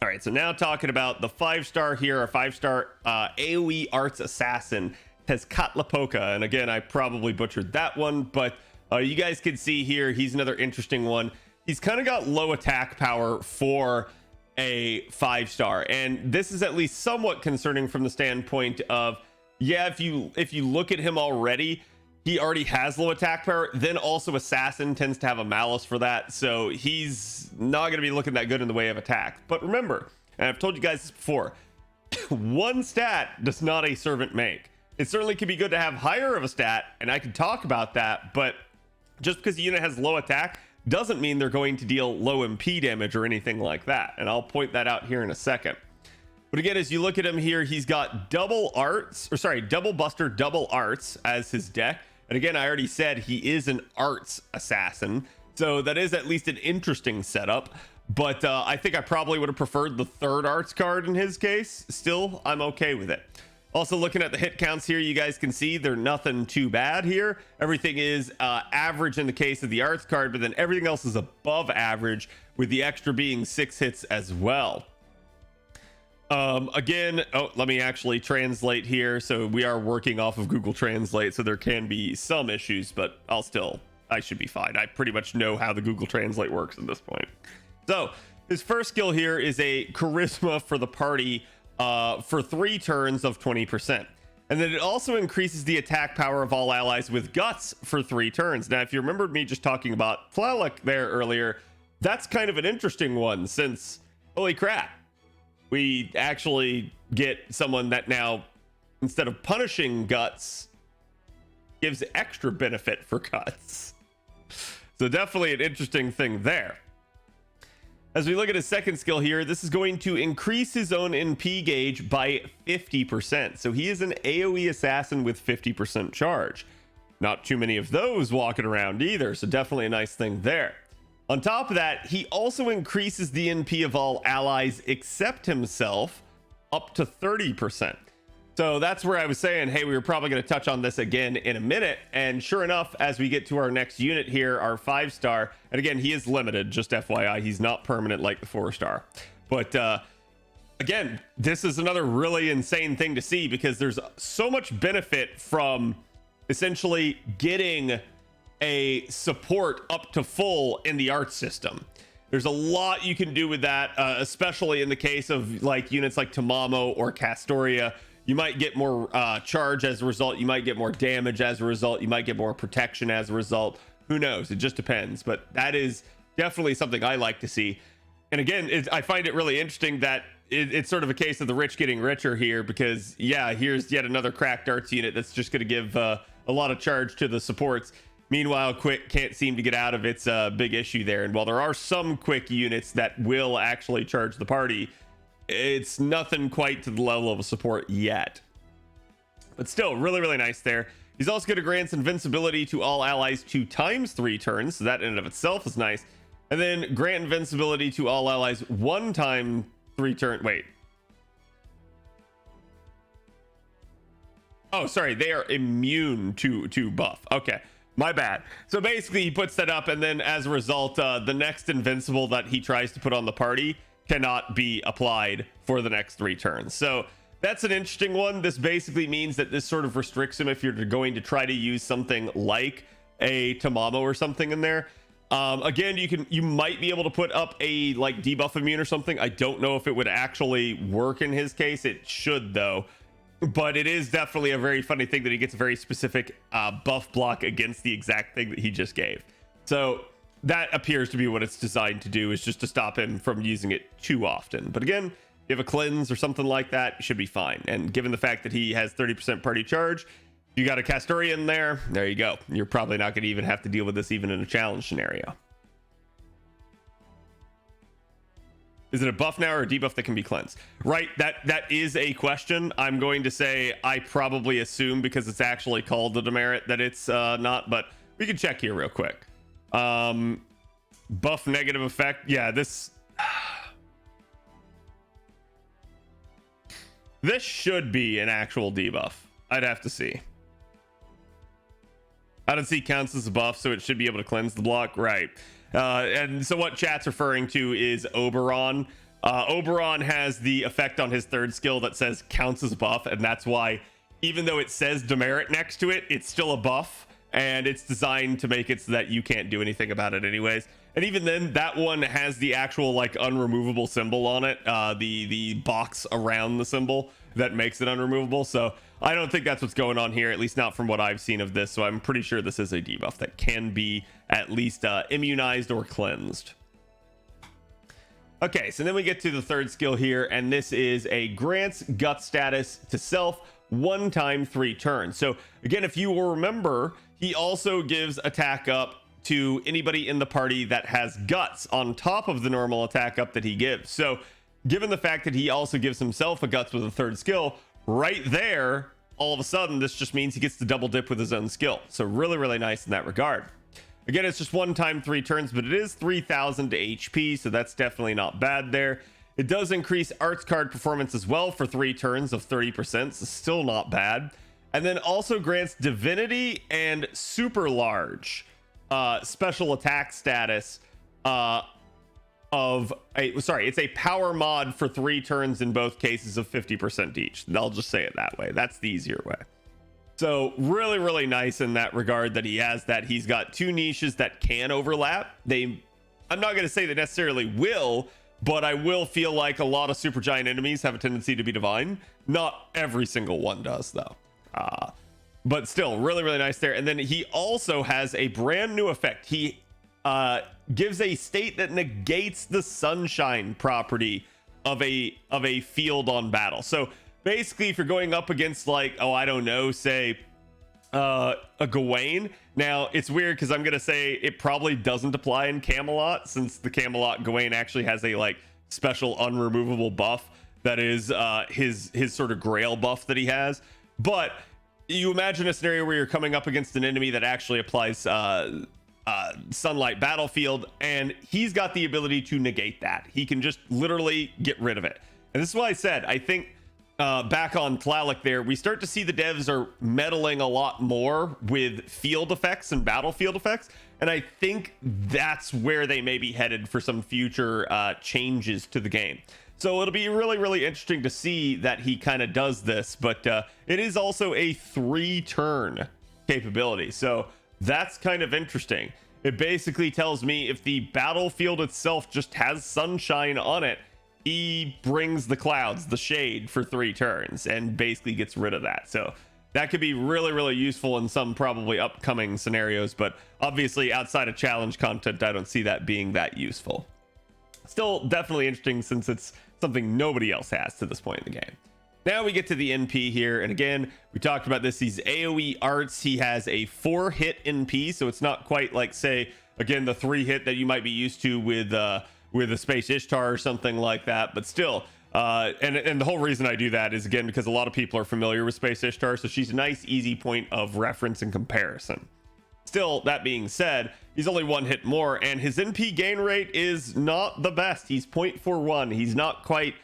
All right, so now talking about the 5-star here, a 5-star AoE arts assassin, Tezcatlipoca. And again, I probably butchered that one, but you guys can see here, he's another interesting one. He's kind of got low attack power for a 5-star, and this is at least somewhat concerning from the standpoint of, yeah, if you look at him already, he already has low attack power. Then also assassin tends to have a malus for that, so he's not going to be looking that good in the way of attack. But remember, and I've told you guys this before, one stat does not a servant make. It certainly could be good to have higher of a stat, and I can talk about that, but just because the unit has low attack doesn't mean they're going to deal low MP damage or anything like that, and I'll point that out here in a second. But again, as you look at him here, he's got double buster, double arts as his deck. And again, I already said he is an arts assassin, so that is at least an interesting setup. But I think I probably would have preferred the 3rd arts card in his case. Still, I'm okay with it. Also, looking at the hit counts here, you guys can see they're nothing too bad here. Everything is average in the case of the arts card, but then everything else is above average, with the extra being 6 hits as well. Again, let me actually translate here. So we are working off of Google Translate, so there can be some issues, but I should be fine. I pretty much know how the Google Translate works at this point. So his first skill here is a charisma for the party for 3 turns of 20%. And then it also increases the attack power of all allies with guts for 3 turns. Now, if you remembered me just talking about Tlaloc there earlier, that's kind of an interesting one, since, holy crap, we actually get someone that now, instead of punishing guts, gives extra benefit for guts. So definitely an interesting thing there. As we look at his second skill here, this is going to increase his own NP gauge by 50%. So he is an AoE assassin with 50% charge. Not too many of those walking around either, so definitely a nice thing there. On top of that, he also increases the NP of all allies except himself up to 30%. So that's where I was saying, hey, we were probably going to touch on this again in a minute. And sure enough, as we get to our next unit here, our 5-star, and again, he is limited, just FYI, he's not permanent like the 4-star. But again, this is another really insane thing to see, because there's so much benefit from essentially getting a support up to full in the art system. There's a lot you can do with that, especially in the case of like units like Tamamo or Castoria. You might get more charge as a result. You might get more damage as a result. You might get more protection as a result. Who knows? It just depends. But that is definitely something I like to see. And again, I find it really interesting that it's sort of a case of the rich getting richer here, because yeah, here's yet another cracked arts unit that's just going to give a lot of charge to the supports. Meanwhile, Quick can't seem to get out of its big issue there. And while there are some Quick units that will actually charge the party, it's nothing quite to the level of a support yet. But still, really, really nice there. He's also going to grant invincibility to all allies 2 times 3 turns. So that in and of itself is nice. And then grant invincibility to all allies 1 time 3 turn. Wait. Oh, sorry. They are immune to buff. Okay. My bad. So basically he puts that up, and then as a result, the next invincible that he tries to put on the party cannot be applied for the next 3 turns. So that's an interesting one. This basically means that this sort of restricts him if you're going to try to use something like a Tamamo or something in there. Again, you might be able to put up a like debuff immune or something. I don't know if it would actually work in his case. It should though. But it is definitely a very funny thing that he gets a very specific buff block against the exact thing that he just gave. So that appears to be what it's designed to do, is just to stop him from using it too often. But again, if you have a cleanse or something like that, you should be fine. And given the fact that he has 30% party charge, you got a Castoria in there, there you go. You're probably not going to even have to deal with this even in a challenge scenario. Is it a buff now or a debuff that can be cleansed? Right, that is a question. I'm going to say I probably assume, because it's actually called the demerit, that it's not, but we can check here real quick. Buff negative effect. Yeah, this should be an actual debuff. I'd have to see. I don't see counts as a buff, so it should be able to cleanse the block. Right. And so what chat's referring to is Oberon, Oberon has the effect on his third skill that says counts as buff, and that's why even though it says demerit next to it, it's still a buff, and it's designed to make it so that you can't do anything about it anyways. And even then, that one has the actual like unremovable symbol on it, the box around the symbol that makes it unremovable. So I don't think that's what's going on here, at least not from what I've seen of this. So I'm pretty sure this is a debuff that can be at least immunized or cleansed. Okay, so then we get to the third skill here, and this is a grants gut status to self 1 time 3 turns. So again, if you will remember, he also gives attack up to anybody in the party that has guts on top of the normal attack up that he gives. So given the fact that he also gives himself a guts with a third skill, right there, all of a sudden, this just means he gets to double dip with his own skill. So really, really nice in that regard. Again, it's just 1 time 3 turns, but it is 3,000 HP, so that's definitely not bad there. It does increase arts card performance as well for 3 turns of 30%, so still not bad. And then also grants divinity and super large special attack status it's a power mod for 3 turns in both cases of 50% each. I'll just say it that way. That's the easier way. So really, really nice in that regard that he has that. He's got 2 niches that can overlap. I'm not going to say they necessarily will, but I will feel like a lot of supergiant enemies have a tendency to be divine. Not every single one does though. But still really, really nice there. And then he also has a brand new effect. He gives a state that negates the sunshine property of a field on battle. So basically, if you're going up against like, oh, I don't know, say a Gawain. Now it's weird because I'm gonna say it probably doesn't apply in Camelot, since the Camelot Gawain actually has a like special unremovable buff that is his sort of grail buff that he has. But you imagine a scenario where you're coming up against an enemy that actually applies sunlight battlefield, and he's got the ability to negate that. He can just literally get rid of it. And this is why I said I think back on Tlaloc there, we start to see the devs are meddling a lot more with field effects and battlefield effects, and I think that's where they may be headed for some future changes to the game. So it'll be really, really interesting to see that he kind of does this, but it is also a 3-turn capability, so that's kind of interesting. It basically tells me if the battlefield itself just has sunshine on it, he brings the clouds, the shade, for 3 turns and basically gets rid of that. So that could be really, really useful in some probably upcoming scenarios, but obviously outside of challenge content, I don't see that being that useful. Still definitely interesting since it's something nobody else has to this point in the game. Now we get to the NP here, and again, we talked about this. These AoE arts, he has a 4-hit NP, so it's not quite like, say, again, the 3-hit that you might be used to with a Space Ishtar or something like that, but still, and the whole reason I do that is, again, because a lot of people are familiar with Space Ishtar, so she's a nice, easy point of reference and comparison. Still, that being said, he's only 1 hit more, and his NP gain rate is not the best. He's 0.41. He's not quite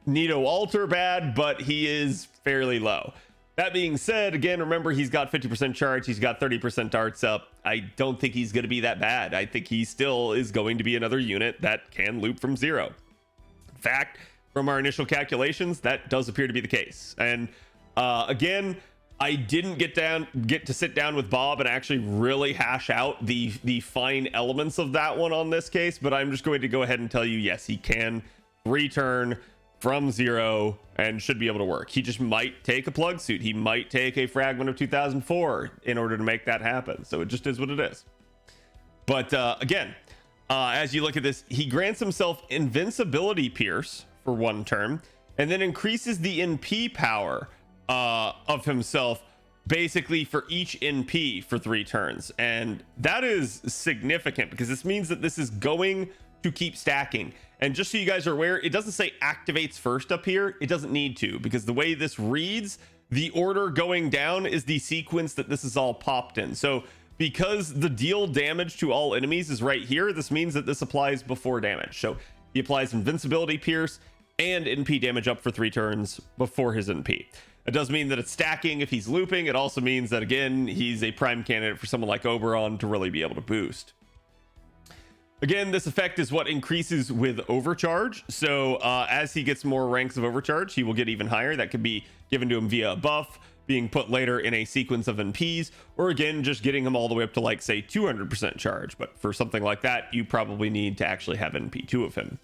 Nito Alter bad, but he is fairly low. That being said, again, remember, he's got 50% charge, he's got 30% darts up. I don't think he's going to be that bad. I think he still is going to be another unit that can loop from 0. In fact, from our initial calculations, that does appear to be the case. And again, I didn't get to sit down with Bob and actually really hash out the fine elements of that one on this case, but I'm just going to go ahead and tell you, yes, he can return from 0 and should be able to work. He just might take a plug suit. He might take a fragment of 2004 in order to make that happen. So it just is what it is. But again, as you look at this, he grants himself invincibility pierce for 1 turn, and then increases the NP power of himself basically for each NP for 3 turns. And that is significant because this means that this is going to keep stacking. And just so you guys are aware, it doesn't say activates first up here. It doesn't need to, because the way this reads, the order going down is the sequence that this is all popped in. So because the deal damage to all enemies is right here, this means that this applies before damage. So he applies invincibility pierce and NP damage up for 3 turns before his NP. It does mean that it's stacking if he's looping. It also means that, again, he's a prime candidate for someone like Oberon to really be able to boost. Again, this effect is what increases with overcharge. So as he gets more ranks of overcharge, he will get even higher. That could be given to him via a buff, being put later in a sequence of NPs, or again, just getting him all the way up to like, say, 200% charge. But for something like that, you probably need to actually have NP2 of him.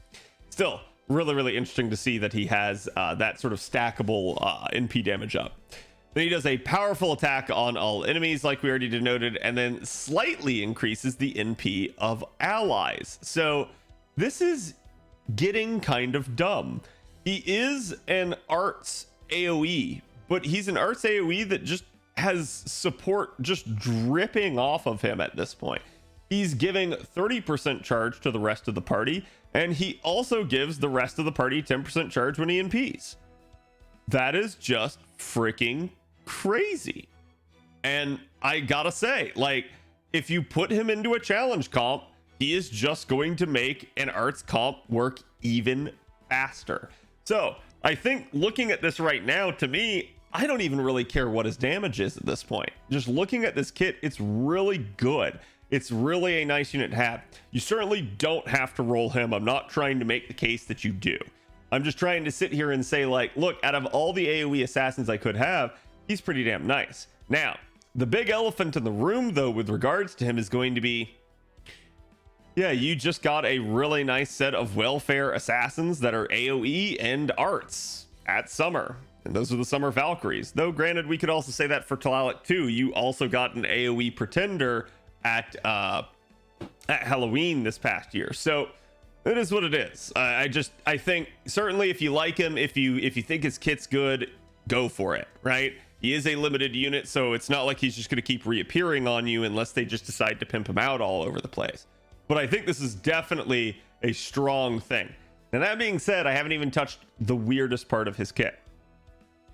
Still, really interesting to see that he has that sort of stackable NP damage up. Then he does a powerful attack on all enemies, like we already denoted, and then slightly increases the NP of allies. So this is getting kind of dumb. He is an arts AoE, but he's an arts AoE that just has support just dripping off of him at this point. He's giving 30% charge to the rest of the party, and he also gives the rest of the party 10% charge when he NPs. That is just freaking crazy. And I gotta say, like, if you put him into a challenge comp, he is just going to make an arts comp work even faster. So I think looking at this right now, to me, I don't even really care what his damage is at this point. Just looking at this kit, it's really good. It's really a nice unit to have. You certainly don't have to roll him. I'm not trying to make the case that you do. I'm just trying to sit here and say, like, look, out of all the AoE assassins I could have, he's pretty damn nice. Now, the big elephant in the room, though, with regards to him is going to be, yeah, you just got a really nice set of welfare assassins that are AoE and arts at Summer. And those are the Summer Valkyries. Though, granted, we could also say that for Tlaloc too. You also got an AoE Pretender at Halloween this past year. So it is what it is. I think certainly if you like him, if you think his kit's good, go for it, right? He is a limited unit, so it's not like he's just going to keep reappearing on you unless they just decide to pimp him out all over the place. But I think this is definitely a strong thing. Now, that being said, I haven't even touched the weirdest part of his kit.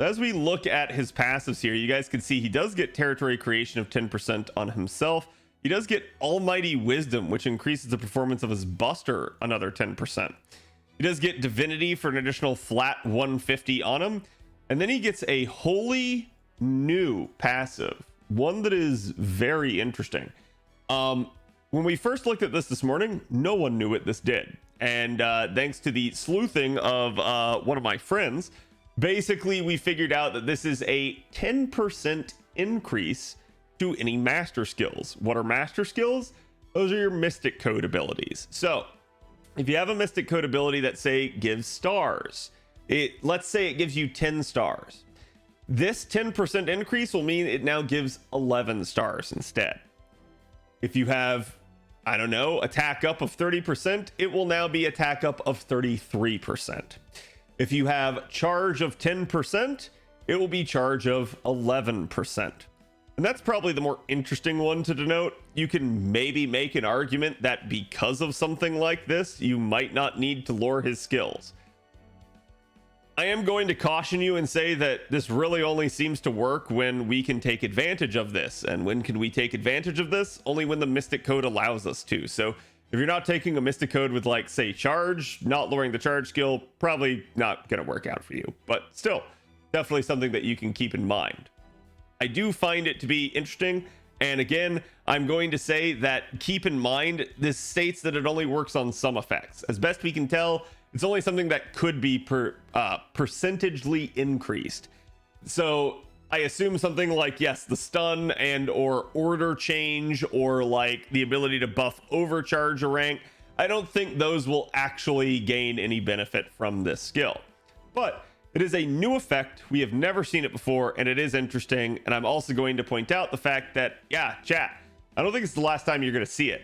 As we look at his passives here, you guys can see he does get territory creation of 10% on himself. He does get Almighty Wisdom, which increases the performance of his Buster another 10%. He does get Divinity for an additional flat 150 on him. And then he gets a wholly new passive, one that is very interesting. When we first looked at this morning, no one knew what this did. And thanks to the sleuthing of one of my friends, basically we figured out that this is a 10% increase to any master skills. What are master skills? Those are your Mystic Code abilities. So if you have a Mystic Code ability that, say, gives stars, let's say it gives you 10 stars. This 10% increase will mean it now gives 11 stars instead. If you have, I don't know, attack up of 30%, it will now be attack up of 33%. If you have charge of 10%, it will be charge of 11%. And that's probably the more interesting one to denote. You can maybe make an argument that because of something like this, you might not need to lure his skills. I am going to caution you and say that this really only seems to work when we can take advantage of this. And when can we take advantage of this? Only when the Mystic Code allows us to. So if you're not taking a Mystic Code with, like, say, charge, not lowering the charge skill, probably not going to work out for you. But still, definitely something that you can keep in mind. I do find it to be interesting. And again, I'm going to say that keep in mind, this states that it only works on some effects. As best we can tell, it's only something that could be percentagely increased. So I assume something like, yes, the stun and or order change, or like the ability to buff overcharge a rank. I don't think those will actually gain any benefit from this skill. But it is a new effect. We have never seen it before, and it is interesting. And I'm also going to point out the fact that, yeah, chat, I don't think it's the last time you're going to see it.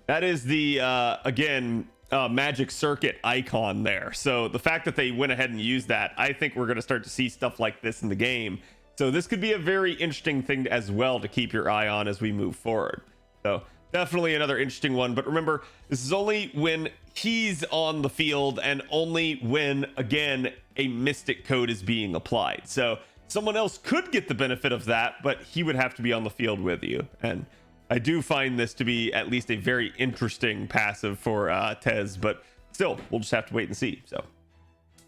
That is the, again, magic circuit icon there. So the fact that they went ahead and used that, I think we're going to start to see stuff like this in the game. So this could be a very interesting thing as well to keep your eye on as we move forward. So definitely another interesting one. But remember, this is only when he's on the field and only when, again, a Mystic Code is being applied. So someone else could get the benefit of that, but he would have to be on the field with you. And I do find this to be at least a very interesting passive for Tez, but still, we'll just have to wait and see. So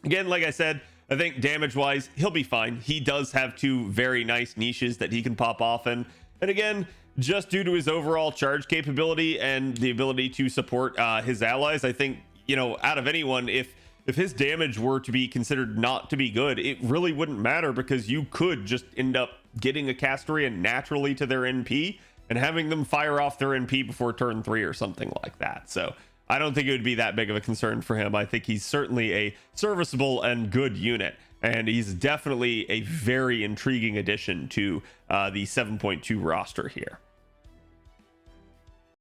again, like I said, I think damage wise, he'll be fine. He does have two very nice niches that he can pop off in. And again, just due to his overall charge capability and the ability to support his allies. I think, you know, out of anyone, if his damage were to be considered not to be good, it really wouldn't matter, because you could just end up getting a Castrian naturally to their NP and having them fire off their NP before turn 3 or something like that. So I don't think it would be that big of a concern for him. I think he's certainly a serviceable and good unit, and he's definitely a very intriguing addition to the 7.2 roster here.